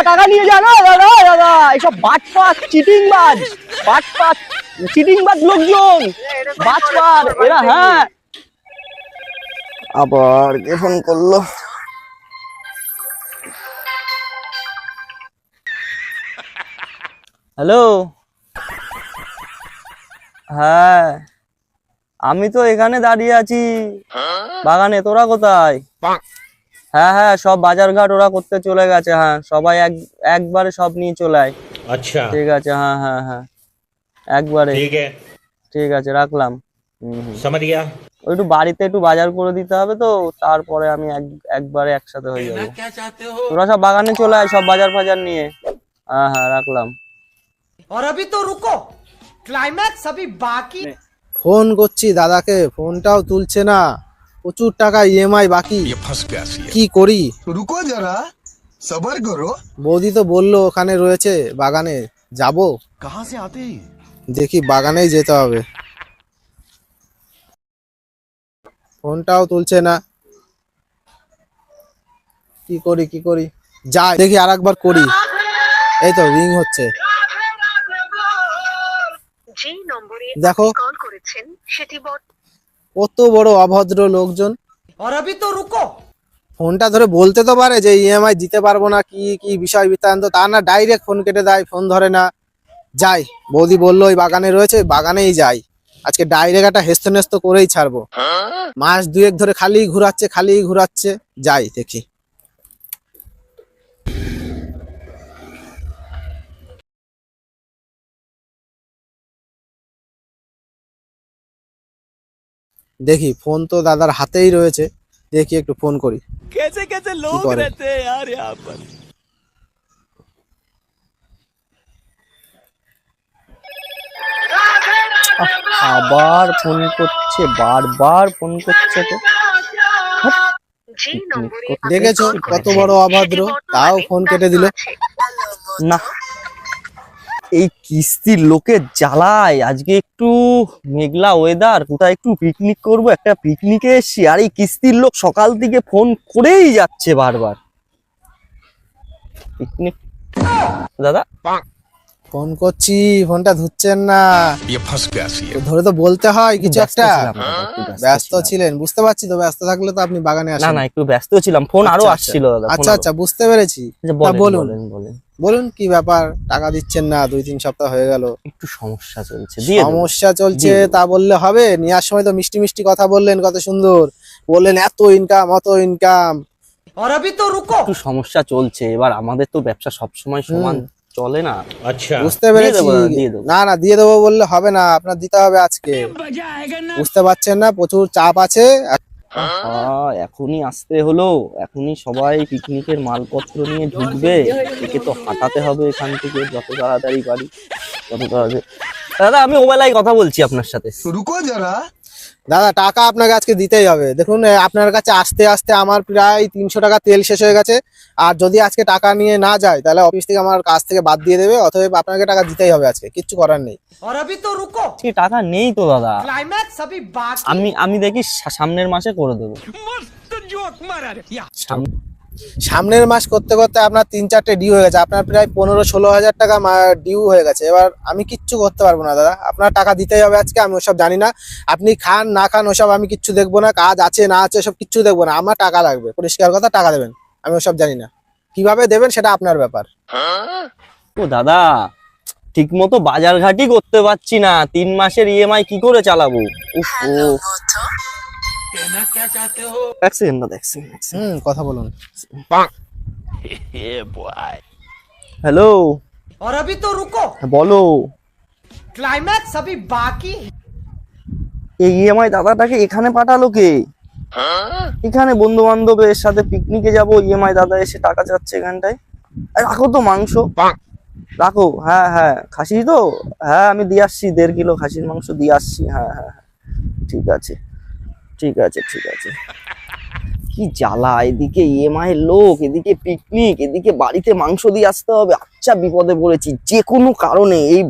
টাকা নিয়ে যা না দাদা দাদা, এইসব বাটপাত চিটিংবাজ লোকজন, বাটপার এরা। হ্যাঁ, আবার কে ফোন করলো? হ্যালো, হ্যাঁ আমি তো এখানে দাঁড়িয়ে আছি বাগানে, তোরা কোথায়? হ্যাঁ হ্যাঁ, সব বাজার ঘাট ওরা করতে চলে গেছে। হ্যাঁ, সবাই একবারে সব নিয়ে চলে আয়। अच्छा ঠিক আছে, হ্যাঁ হ্যাঁ হ্যাঁ, একবারে। ठीक है, ঠিক আছে, রাখলাম। समझ गया। ওই একটু বাড়িতে একটু বাজার করে দিতে হবে তো, তারপরে আমি একবারে একসাথে হয়ে যাবো। তোরা সব বাগানে চলে আয়, সব বাজার ফাজার নিয়ে। হ্যাঁ হ্যাঁ, রাখলাম। और अभी तो रुको, क्लाइमैक्स अभी बाकी। ফোন করছি দাদাকে, ফোনটাও তুলছে না। প্রচুর টাকা ইএমআই বাকি, কি করি? रुको जरा, सबर करो। বৌদি তো বললো ওখানে রয়েছে বাগানে, যাব। कहाँ से आते हैं? দেখি বাগানেই যেতে হবে। ফোনটাও তুলছে না, কি করি যাই দেখি, আর একবার করি। এই তো রিং হচ্ছে, দেখো কত বড় অভদ্র লোকজন। और अभी तो रुको, ফোনটা ধরে বলতে তো পারে যে ইএমআই দিতে পারবো না, কি কি বিষয় বৃত্তান্ত, তা না ডাইরেক্ট ফোন কেটে দেয়, ফোন ধরে না। যাই, বৌদি বললো ওই বাগানে রয়েছে, বাগানেই যাই। আজকে ডাইরেক্ট একটা হেস্তনেস্ত করেই ছাড়বো। মাস দুয়েক ধরে খালি ঘুরাচ্ছে। যাই দেখি। দেখি ফোন তো দাদার হাতেই রয়েছে, দেখি একটু ফোন করি। कैसे कैसे लोग रहते हैं यार यहाँ पर। আবার ফোন করছে, বারবার ফোন করছে তো। দেখেছো কত বড় অভদ্র, তাও ফোন কেটে দিল। না, এই কিস্তির লোকের জ্বালায় আজকে একটু মেঘলা ওয়েদার, কোথায় একটু পিকনিক করব, একটা পিকনিকে এসছি, আর এই কিস্তির লোক সকাল থেকে ফোন করেই যাচ্ছে বারবার। পিকনিক দাদা, ফোন করছি, ফোনটা ধরছেন না। ধরে তো বলতে হয় কিছু একটা। ব্যস্ত ছিলেন, বুঝতে পারছি তো। ব্যস্ত থাকলে তো আপনি বাগানে না আসেন। না, একটু ব্যস্ত ছিলাম, ফোন আরো আসছিল দাদা। আচ্ছা বুঝতে পেরেছি। বলুন বলেন। বলুন কি ব্যাপার, টাকা দিচ্ছেন না, 2-3 সপ্তাহ হয়ে গেল। একটু সমস্যা চলছে, সমস্যা চলছে তা বললে হবে? নেওয়ার সময় তো মিষ্টি মিষ্টি কথা বললেন, কত সুন্দর বললেন, এত ইনকাম অত ইনকাম। और अभी तो रुको, একটু সমস্যা চলছে। এবার আমাদের তো ব্যবসা সবসময় সমান চলে না। अच्छा বুঝতে পেরেছি। দিয়ে দেবো। না দিয়ে দেবো বললে হবে না, আপনার দিতে হবে আজকে। বুঝতে পারছেন না, প্রচুর চাপ আছে। এখনই আসতে হলো, এখনই সবাই পিকনিকের মালপত্র নিয়ে ঢুকবে, একে তো হাঁটাতে হবে এখান থেকে যত তাড়াতাড়ি পারি তত তাড়াতাড়ি। দাদা, আমি ওবেলায় কথা বলছি আপনার সাথে। रुको जरा। দাদা টাকা আপনাকে আজকে দিতেই হবে। দেখুন আপনার কাছে আসতে আসতে আমার প্রায় 300 টাকা তেল শেষ হয়ে গেছে। আর যদি আজকে টাকা নিয়ে না যায় তাহলে অফিস থেকে আমার কাছ থেকে বাদ দিয়ে দেবে। অতএব আপনাকে টাকা দিতেই হবে আজকে, কিচ্ছু করার নেই। और अभी तो रुको, ঠিক টাকা নেই তো দাদা, क्लाइमैक्स अभी बाकी। আমি দেখি সামনের মাসে করে দেবো। সামনের মাস করতে করতে আপনার 3-4টে ডিউ হয়ে গেছে। আপনার প্রায় 15-16 হাজার টাকা ডিউ হয়ে গেছে। এবার আমি কিচ্ছু করতে পারবো না দাদা, আপনার টাকা দিতেই হবে আজকে। আমি ওসব জানি না, আপনি খান না খান ওসব আমি কিচ্ছু দেখবো না। কাজ আছে না আছে সব কিচ্ছু দেখবো না, আমার টাকা লাগবে। পরিষ্কার কথা, টাকা দেবেন। আমি ওসব জানি না, কিভাবে দেবেন সেটা আপনার ব্যাপার। ও দাদা, ঠিক মতো বাজার ঘাটই করতে পারছি না, 3 মাসের ইএমআই কি করে চালাবো? কথা বলুন। হ্যালো, और अभी तो रुको, বলো। क्लाइमैक्स अभी बाकी। এই ইএমআই দাদাটাকে এখানে পাঠালো কে? এখানে বন্ধু বান্ধবের সাথে পিকনিকে যাবো, ইএমআই দাদা এসে টাকা চাচ্ছে এখানটায়। রাখো তো মাংস, রাখো। হ্যাঁ হ্যাঁ, খাসি তো? হ্যাঁ, আমি দিয়ে আসছি, 1.5 কিলো খাসির মাংস দিয়ে আসছি। হ্যাঁ হ্যাঁ, ঠিক আছে ঠিক আছে ঠিক আছে। কি জ্বালা, এদিকে ইএমআই লোক, এদিকে পিকনিক, এদিকে বাড়িতে মাংস দিয়ে আসতে হবে। আচ্ছা, বিপদে পড়েছি। যে কোনো কারণে এই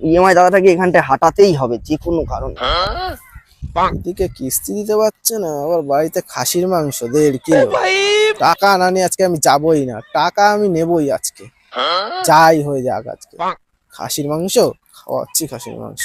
ইএমআই দাদাটাকে এখানটায় হাঁটাতেই হবে, যে কোনো কারণে। এদিকে কিস্তি দিতে পারছে না, আবার বাড়িতে খাসির মাংস 1.5 কিলো। টাকা না নিয়ে আজকে আমি যাবই না, টাকা আমি নেবই আজকে। যাই হয়ে যাক আজকে খাসির মাংস খাওয়াচ্ছি, খাসির মাংস।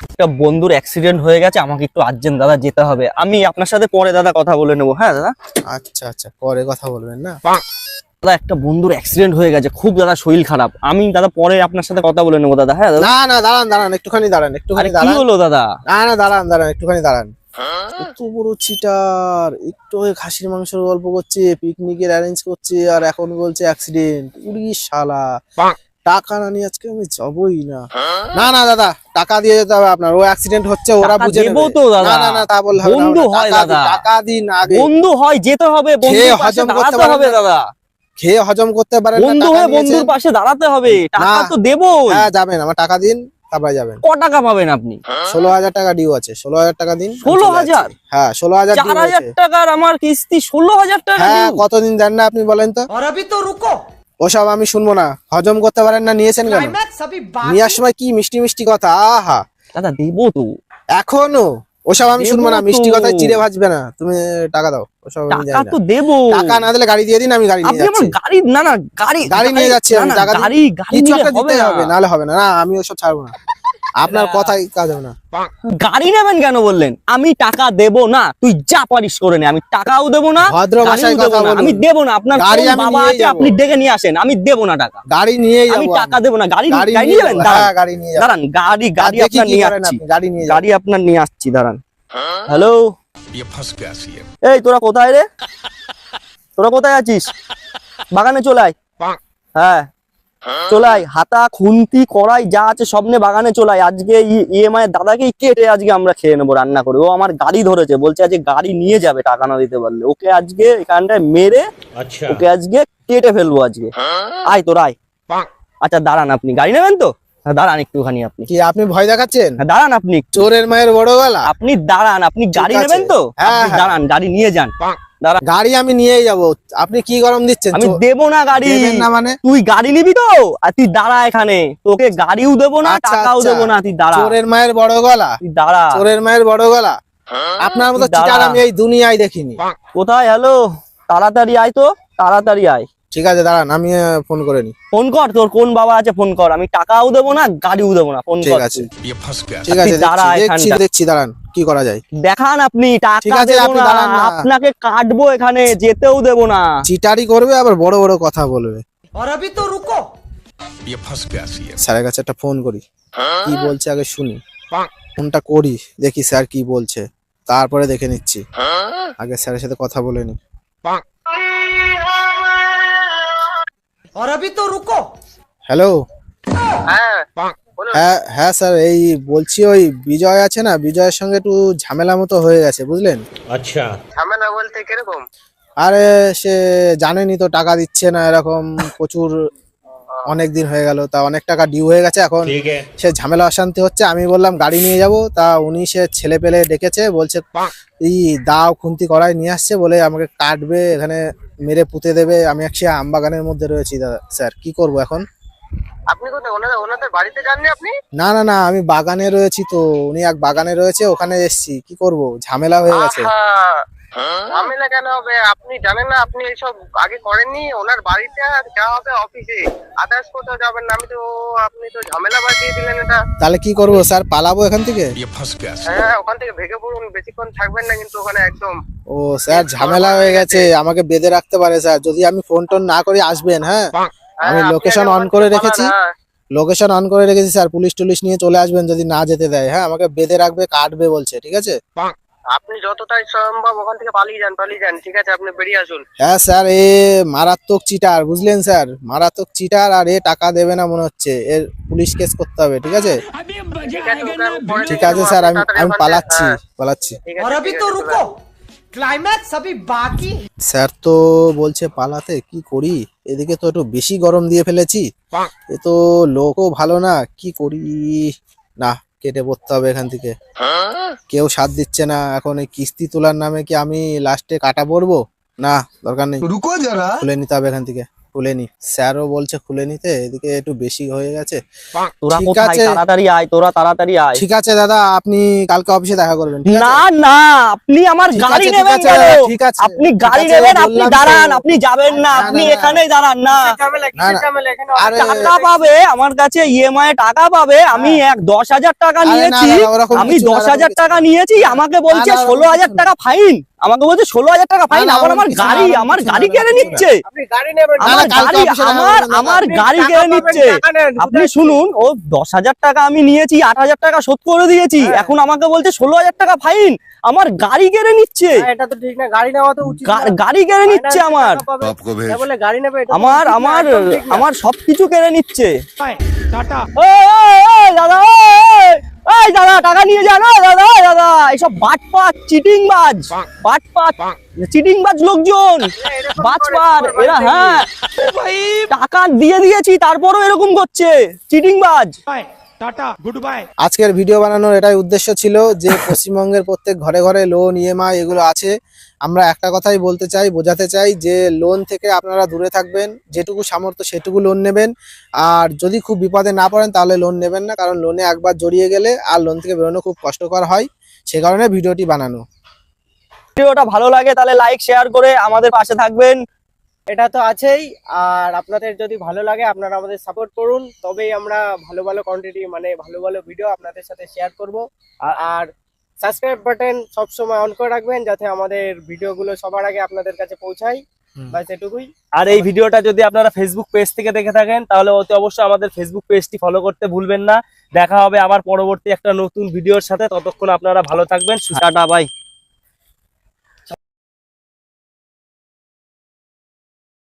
একটা বন্ধুর অ্যাক্সিডেন্ট হয়ে গেছে, আমাকে একটু আর্জেন্ট দাদা যেতে হবে। আমি আপনার সাথে পরে দাদা কথা বলে নেবো। হ্যাঁ দাদা। আচ্ছা আচ্ছা, পরে কথা বলবেন না? দাদা একটা বন্ধুর অ্যাক্সিডেন্ট হয়ে গেছে, খুব দাদা শরীর খারাপ। আমি দাদা পরে আপনার সাথে কথা বলে নেবো দাদা। হ্যাঁ দাদা। না না, দাঁড়ান দাঁড়ান, একটুখানি দাঁড়ান, আরে একটুখানি কি দাঁড়ান। হলো দাদা? না না, দাঁড়ান দাঁড়ান, একটুখানি দাঁড়ান। এত বড় চিটার, একটু হয়ে খাসির মাংসের গল্প করছে, পিকনিকের অ্যারেঞ্জ করছে, আর এখন বলছে অ্যাক্সিডেন্ট। উড়ি শালা, টাকা না নিয়ে আজকে আমি যাবই না। না না দাদা, টাকা দিয়ে যেতে হবে আপনার। ও অ্যাক্সিডেন্ট হচ্ছে, ওরা টাকা বুঝে দেবো নেবে। তো দাদা। না না না, তা বললে হবে না। বন্ধু হয় টাকা দিন, দাদা। টাকা দিন আগে। বন্ধু হয়, যেতে হবে, খেয়ে বন্ধুর পাশে হজম করতে দাঁড়াতে পারেন হবে না। দাদা। খেয়ে হজম করতে পারেন না, বন্ধু টাকা হয়ে নিয়েছেন। বন্ধুর পাশে দাঁড়াতে হবে, টাকা না। তো দেবোই। হ্যাঁ যাবেন, আমার টাকা দিন, তারপরে যাবেন। ক টাকা পাবেন আপনি? 16,000 টাকা ডিউ আছে, 16,000 টাকা দিন। 16,000? হ্যাঁ 16,000 ডিউ 4,000 আছে। টাকার আমার কিস্তি, 16,000 টাকা হ্যাঁ, due? কতদিন দেন না আপনি বলেন তো? और अभी तो रुको, ওসব আমি শুনবো না। হজম করতে পারেন না, নিয়েছেন কেন? क्लाइमैक्स अभी बाकी। নেওয়ার সময় কি মিষ্টি মিষ্টি কথা, আহা। দাদা দেবো তো। এখনো ওসব আমি শুনবো না, দেবো তো। মিষ্টি কথায় চিড়ে ভাজবে না। তুমি টাকা দাও, ওসব আমি টাকা জানি তো না। দেবো। টাকা না দিলে গাড়ি দিয়ে দিন, আমি গাড়ি নিয়ে আপনি আমার যাচ্ছি। গাড়ি, না না গাড়ি গাড়ি নিয়ে যাচ্ছি আমি, না, না, টাকা দিন। গাড়ি গাড়ি কিছু নিলে একটা হবে দিতে না। হবে, নাহলে হবে না। না, আমি ওসব ছাড়বো না। আপনার কথাই কাজ হবে না। গাড়ি নেবেন কেন বললেন? আমি টাকা দেবো না, তুই যা পারিস করে নে। আমি টাকাও দেবো না, ভদ্র ভাষায় গাড়িও দেবো কথা না। বলুন। আমি দেবো না। আপনার গাড়ি কোন আমি বাবা নিয়েই আছে, যাবো। আপনি ডেকে নিয়ে আসেন, আমি দেবো না টাকা। গাড়ি নিয়েই আমি যাবো টাকা দেবো না। গাড়ি গাড়ি গাড়ি নিয়ে নিয়ে যাবেন? যাবো। দাঁড়ান হ্যাঁ, গাড়ি নিয়ে যাবো। দাঁড়ান, গাড়ি আর গাড়ি দেখি আপনার কি নিয়ে করেন আসছি। আপনি, গাড়ি নিয়ে যাবো। গাড়ি আপনার নিয়ে আসছি, দাঁড়ান। হ্যালো, ये फंस गया सीएम। এই তোরা কোথায় রে? তোরা কোথায় আছিস? বাগানে চলে আয়। হ্যাঁ চলে আয়, হাতা খুন্তি কড়াই যা আছে সব নিয়ে বাগানে চলে আয়। আজকে ইএমআই দাদাকেই কেটে আজকে আমরা খেয়ে নেবো রান্না করে। ও আমার গাড়ি ধরেছে, বলছে আজকে গাড়ি নিয়ে যাবে টাকা না দিতে পারলে। ওকে আজকে এখানটায় মেরে ওকে আজকে কেটে ফেলবো আজকে। আয় তোরা আয়। আচ্ছা দাঁড়ান, আপনি গাড়ি নেবেন তো? হ্যাঁ দাঁড়ান একটুখানি আপনি। কি আপনি ভয় দেখাচ্ছেন? হ্যাঁ দাঁড়ান আপনি একটু। চোরের মায়ের বড় গলা। আপনি দাঁড়ান, আপনি গাড়ি আছে। নেবেন তো? হ্যাঁ, আপনি হ্যাঁ। দাঁড়ান, গাড়ি নিয়ে যান। দাঁড়ান, গাড়ি আমি নিয়েই যাবো। আপনি কি গরম দিচ্ছেন? আমি দেবো না গাড়ি। দেবেন না মানে? তুই গাড়ি নিবি তো? আর তুই দাঁড়া এখানে, তোকে গাড়িও দেবো না, আচ্ছা, টাকাও আচ্ছা। দেবো না, তুই দাঁড়া। চোরের মায়ের বড় গলা। তুই দাঁড়া। চোরের মায়ের বড় গলা। আপনার মতো দাঁড়া। চিটার আমি এই দুনিয়ায় দেখিনি। কোথায়? হ্যালো, তাড়াতাড়ি আয় তো, তাড়াতাড়ি আয়। ঠিক আছে দাঁড়ান, আমি ফোন করে নি। ফোন কর, তোর কোন বাবা আছে ফোন কর। আমি টাকাও দেবো না, গাড়িও দেবো না, ফোন ঠিক কর আছে। তুই। ये फंस गया। ঠিক আছে, আপনি দাঁড়া দেখছি দেখছি এখানটা। দেখছি, দাঁড়ান কি করা যায়। দেখান আপনি, ঠিক টাকা আছে, দেবো আপনি না, দাঁড়ান না। আপনাকে কাটবো এখানে, যেতেও দেবো না। চিটারি করবে আবার বড় বড় কথা বলবে। और अभी तो रुको, ये फंस गया सीएम। স্যারের কাছে একটা ফোন করি, কি বলছে আগে শুনি। ফোনটা করি, দেখি স্যার কি বলছে, তারপরে দেখে নিচ্ছি। আগে স্যারের সাথে কথা বলে নি। और अभी तो रुको। হ্যালো। হ্যাঁ হ্যাঁ স্যার, এই বলছি ওই বিজয় আছে না, বিজয়ের সঙ্গে একটু ঝামেলা মতো হয়ে গেছে বুঝলেন। ঝামেলা বলতে কিরকম? আরে সে জানেনই তো, টাকা দিচ্ছে না এরকম প্রচুর, অনেক দিন হয়ে গেল, তা অনেক টাকা ডিউ হয়ে গেছে। এখন সে ঝামেলা অশান্তি হচ্ছে। আমি বললাম গাড়ি নিয়ে যাব, তা উনি সে ছেলে পেলে ডেকেছে, বলছে এই দাও খুন্তি কড়াই নিয়ে আসছে, বলে আমাকে কাটবে, এখানে মেরে পুঁতে দেবে। আমি একসে আমবাগানের মধ্যে রয়েছি দাদা। স্যার কি করব এখন? আপনি কোথায়? ওনাদের বাড়িতে যাননি আপনি? না না না, আমি বাগানে রয়েছি তো, উনি এক বাগানে রয়েছে, ওখানে এসছি। কি করব, ঝামেলা হয়ে গেছে। ঝামেলা কেন হবে? আপনি জানেন না, আপনি এইসব আগে করেননি? ওনার বাড়িতে আর যা হবে অফিসে, আদার্স কোথাও যাবেন না। আপনি তো ঝামেলা বাঁধিয়ে দিলেন এটা। তাহলে কি করব স্যার, পালাবো এখান থেকে? ये फंस गया सीएम। হ্যাঁ, ওখান থেকে ভেগে পড়ুন, বেশিক্ষণ থাকবেন না কিন্তু ওখানে একদম। ও স্যার, ঝামেলা হয়ে গেছে, আমাকে বেঁধে রাখতে পারে স্যার। যদি আমি ফোন টোন না করি আসবেন। হ্যাঁ আমি আপনি লোকেশন আগে অন ওখান করে থেকে রেখেছি, পালান, হ্যাঁ। লোকেশন অন করে রেখেছি স্যার। পুলিশ টুলিশ নিয়ে চলে আসবেন যদি না যেতে দেয়। হ্যাঁ আমাকে বেঁধে রাখবে, কাটবে বলছে। ঠিক আছে। আপনি যতটাই সম্ভব ওখান থেকে পালিয়ে যান। ঠিক আছে, আপনি বেরিয়ে আসুন। হ্যাঁ স্যার, এ মারাত্মক চিটার বুঝলেন স্যার, মারাত্মক চিটার। আর এ টাকা দেবে না মনে হচ্ছে, এর পুলিশ কেস করতে হবে। ঠিক আছে ঠিক আছে, ওকে আমি পরে ঠিক নিয়ে আছে যাবো, স্যার, আপনি আমি তাড়াতাড়ি আমি ওখান থেকে- পালাচ্ছি হ্যাঁ, পালাচ্ছি। ঠিক আছে, और अभी ঠিক तो আছে, रुको, क्लाइमैक्स अभी बाकी। স্যার তো বলছে পালাতে, কি করি? এদিকে তো একটু বেশি গরম দিয়ে ফেলেছি, এ তো লোকও ভালো না, কি করি? না, কেটে পড়তে হবে এখান থেকে। কেউ সাথ দিচ্ছে না। এখন এই কিস্তি তোলার নামে কি আমি লাস্টে কাটা পড়বো? না, দরকার নেই, रुको जरा, তুলে নিতে হবে এখান থেকে। খুলেনি, স্যারও বলছে খুলে নিতে, এদিকে একটু বেশি হয়ে গেছে। তোরা ঠিক কোথায়? আছে। তাড়াতাড়ি আয়, তোরা তাড়াতাড়ি আয়। ঠিক আছে দাদা, আপনি কালকে অফিসে দেখা করবেন, ঠিক আছে? না না, আপনি আমার ঠিক গাড়ি আছে, ঠিক নেবেন আছে কেন? দাদা, ঠিক আছে, আপনি ঠিক গাড়ি আছে, নেবেন, আপনি বললাম তো। দাঁড়ান, আপনি যাবেন না, না, আপনি না, না। এখানেই দাঁড়ান না। ঝামেলা না, কিসের না। ঝামেলা এখানে? আরে, টাকা পাবে আমার কাছে, ইএমআই টাকা পাবে। আমি 10,000 টাকা আরে না নিয়েছি, দাদা, ওরকম আমি কিছু না, 10,000 ওরকম টাকা কিছু না। নিয়েছি, আমাকে বলছে না, ওরকম 16,000 কিছু না। টাকা ফাইন, আমাকে বলছে 16,000 টাকা ফাইন। না, আবার ওরকম আমার কিছু না, গাড়ি, ওরকম আমার কিছু না, গাড়ি ওরকম কেড়ে কিছু না। নিচ্ছে, আপনি গাড়ি নেবেন না, আমার না, কালকে গাড়ি, অফিসে দেখা আমার করবেন দাদা। আমার আপনি গাড়ি টাকা কেড়ে পাবেন, নিচ্ছে। টাকা নেন, আপনি বুঝতে শুনুন, ও 10,000 টাকা আমি নিয়েছি, 8,000 টাকা শোধ করে দিয়েছি, হ্যাঁ। এখন আমাকে বলছে 16,000 টাকা ফাইন, আমার গাড়ি কেড়ে নিচ্ছে, পারছি। এটা তো ঠিক না, গাড়ি নেওয়া তো উচিত না। গাড়ি কেড়ে নিচ্ছে আমার, টাকা পাবে, आपको भेज তা বলে গাড়ি নেবে, এটা তো আমার উচিত না, আমার একদম ঠিক না। আমার সবকিছু কেড়ে নিচ্ছে। टाटा এই দাদা, এই দাদা, টাকা নিয়ে যান, ও দাদা, দাদা, এইসব বাটপাত, চিটিংবাজ, বাটপাত, চিটিংবাজ লোকজন, এরকম বাজপার করে এরা। হ্যাঁ, টাকা দিয়ে দিয়েছি, তারপরও এরকম করছে, চিটিংবাজ। Tata goodbye. আজকের ভিডিও বানানোর এটাই উদ্দেশ্য ছিল যে পশ্চিমবঙ্গের প্রত্যেক ঘরে ঘরে লোন, ইএমআই এগুলো আছে। আমরা একটা কথাই বলতে চাই, বোঝাতে চাই যে লোন থেকে আপনারা দূরে থাকবেন, যেটুকু সামর্থ্য সেটুকু লোন নেবেন। আর যদি খুব বিপদে না পড়েন তাহলে লোন নেবেন না, কারণ লোনে একবার জড়িয়ে গেলে আর লোন থেকে বেরোনো খুব কষ্টকর হয়। সে কারণে ভিডিওটি বানানো। ভিডিওটা ভালো লাগে তাহলে লাইক শেয়ার করে আমাদের পাশে থাকবেন। এটা তো আছেই, আর আপনাদের যদি ভালো লাগে আপনারা আমাদের সাপোর্ট করুন, তবেই আমরা ভালো ভালো কোয়ান্টিটি মানে ভালো ভালো ভিডিও আপনাদের সাথে শেয়ার করব। আর সাবস্ক্রাইব বাটন সবসময় অন করে রাখবেন যাতে আমাদের ভিডিওগুলো সবার আগে আপনাদের কাছে পৌঁছায়। বাস এটুকুই। আর এই ভিডিওটা যদি আপনারা ফেসবুক পেজ থেকে দেখে থাকেন তাহলে অতি অবশ্যই আমাদের ফেসবুক পেজটি ফলো করতে ভুলবেন না। দেখা হবে আবার পরবর্তী একটা নতুন ভিডিওর সাথে, ততক্ষণ আপনারা ভালো থাকবেন। Tata, by.